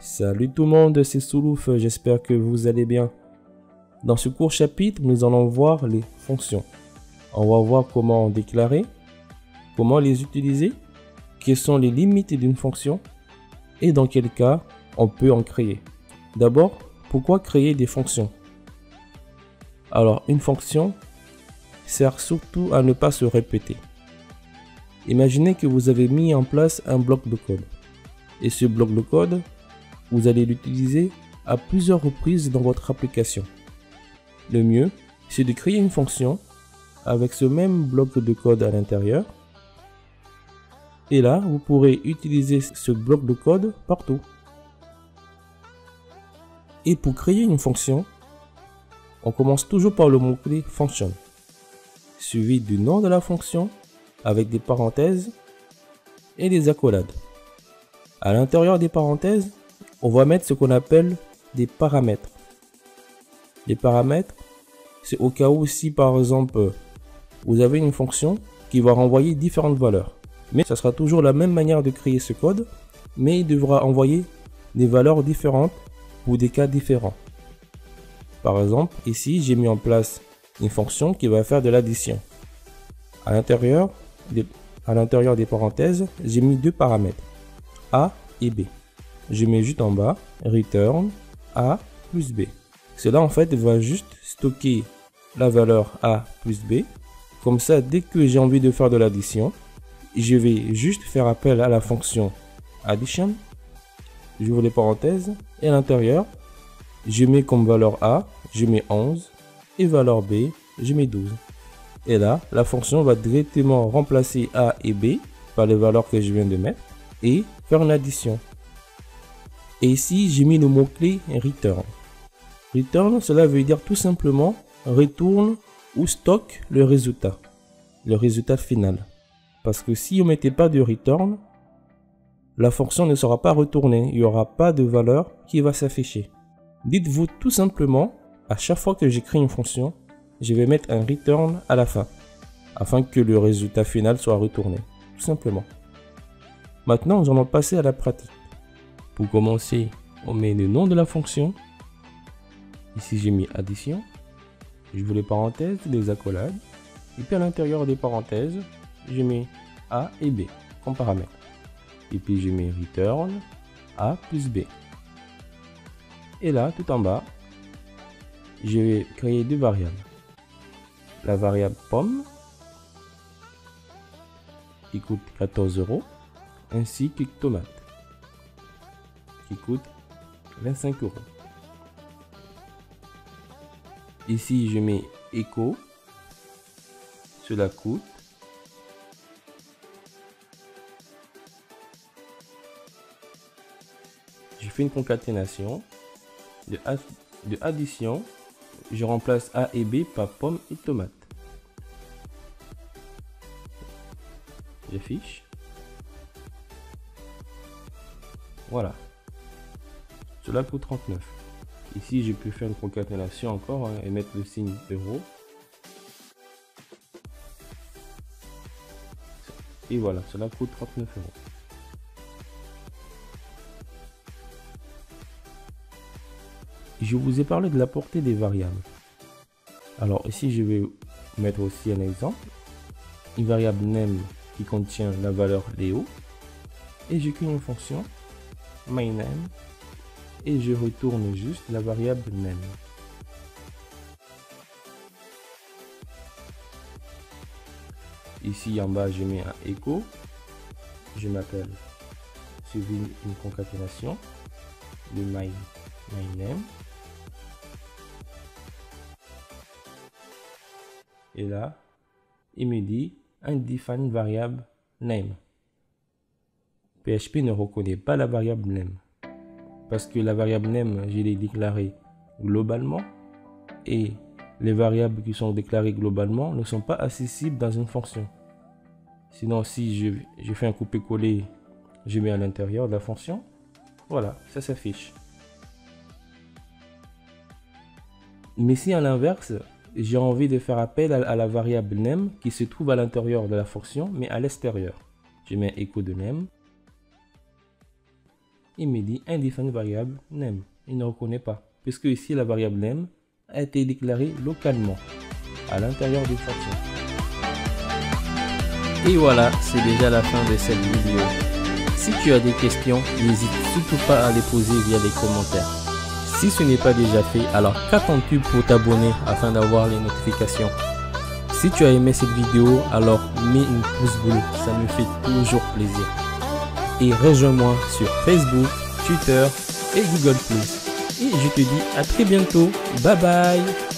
Salut tout le monde, c'est Soulouf, j'espère que vous allez bien. Dans ce court chapitre, nous allons voir les fonctions. On va voir comment déclarer, comment les utiliser, quelles sont les limites d'une fonction et dans quel cas on peut en créer. D'abord, pourquoi créer des fonctions? Alors, une fonction sert surtout à ne pas se répéter. Imaginez que vous avez mis en place un bloc de code. Et ce bloc de code, vous allez l'utiliser à plusieurs reprises dans votre application. Le mieux, c'est de créer une fonction avec ce même bloc de code à l'intérieur. Et là, vous pourrez utiliser ce bloc de code partout. Et pour créer une fonction, on commence toujours par le mot-clé function, suivi du nom de la fonction avec des parenthèses et des accolades. À l'intérieur des parenthèses, on va mettre ce qu'on appelle des paramètres. Les paramètres, c'est au cas où si par exemple vous avez une fonction qui va renvoyer différentes valeurs. Mais ça sera toujours la même manière de créer ce code, mais il devra envoyer des valeurs différentes pour des cas différents. Par exemple, ici j'ai mis en place une fonction qui va faire de l'addition. À l'intérieur des parenthèses, j'ai mis deux paramètres, A et B. Je mets juste en bas, return A plus B. Cela en fait va juste stocker la valeur A plus B. Comme ça, dès que j'ai envie de faire de l'addition, je vais juste faire appel à la fonction addition. J'ouvre les parenthèses et à l'intérieur, je mets comme valeur A, je mets 11 et valeur B, je mets 12. Et là, la fonction va directement remplacer A et B par les valeurs que je viens de mettre et faire une addition. Et ici, j'ai mis le mot-clé return. Return, cela veut dire tout simplement retourne ou stocke le résultat final. Parce que si on ne mettait pas de return, la fonction ne sera pas retournée, il n'y aura pas de valeur qui va s'afficher. Dites-vous tout simplement, à chaque fois que j'écris une fonction, je vais mettre un return à la fin, afin que le résultat final soit retourné, tout simplement. Maintenant, nous allons passer à la pratique. Pour commencer, on met le nom de la fonction. Ici, j'ai mis addition. J'ouvre les parenthèses, les accolades. Et puis à l'intérieur des parenthèses, je mets A et B comme paramètres. Et puis je mets return A plus B. Et là, tout en bas, je vais créer deux variables. La variable pomme, qui coûte 14 €, ainsi que tomate, qui coûte 25 €. Ici, je mets echo, cela coûte. Je fais une concaténation de addition. Je remplace A et B par pomme et tomate. J'affiche. Voilà. Cela coûte 39. Ici, je peux faire une concaténation encore et mettre le signe euro. Et voilà, cela coûte 39 €. Je vous ai parlé de la portée des variables. Alors ici, je vais mettre aussi un exemple. Une variable name qui contient la valeur Léo. Et je crée une fonction myName. Et je retourne juste la variable name. Ici en bas, je mets un echo. Je m'appelle suivi une concaténation de myName. Et là, il me dit undefined variable name. PHP ne reconnaît pas la variable name. Parce que la variable name, je l'ai déclarée globalement. Et les variables qui sont déclarées globalement ne sont pas accessibles dans une fonction. Sinon, si je fais un copier-coller, je mets à l'intérieur de la fonction. Voilà, ça s'affiche. Mais si à l'inverse, j'ai envie de faire appel à la variable name qui se trouve à l'intérieur de la fonction, mais à l'extérieur. Je mets echo de name. il me dit indéfinite variable name. Il ne reconnaît pas, puisque ici la variable name a été déclarée localement à l'intérieur d'une fonction. Et voilà, c'est déjà la fin de cette vidéo. Si tu as des questions, n'hésite surtout pas à les poser via les commentaires. Si ce n'est pas déjà fait, alors qu'attends-tu pour t'abonner afin d'avoir les notifications? Si tu as aimé cette vidéo, alors mets une pouce bleu, ça me fait toujours plaisir. Et rejoins-moi sur Facebook, Twitter et Google+. Et je te dis à très bientôt. Bye bye.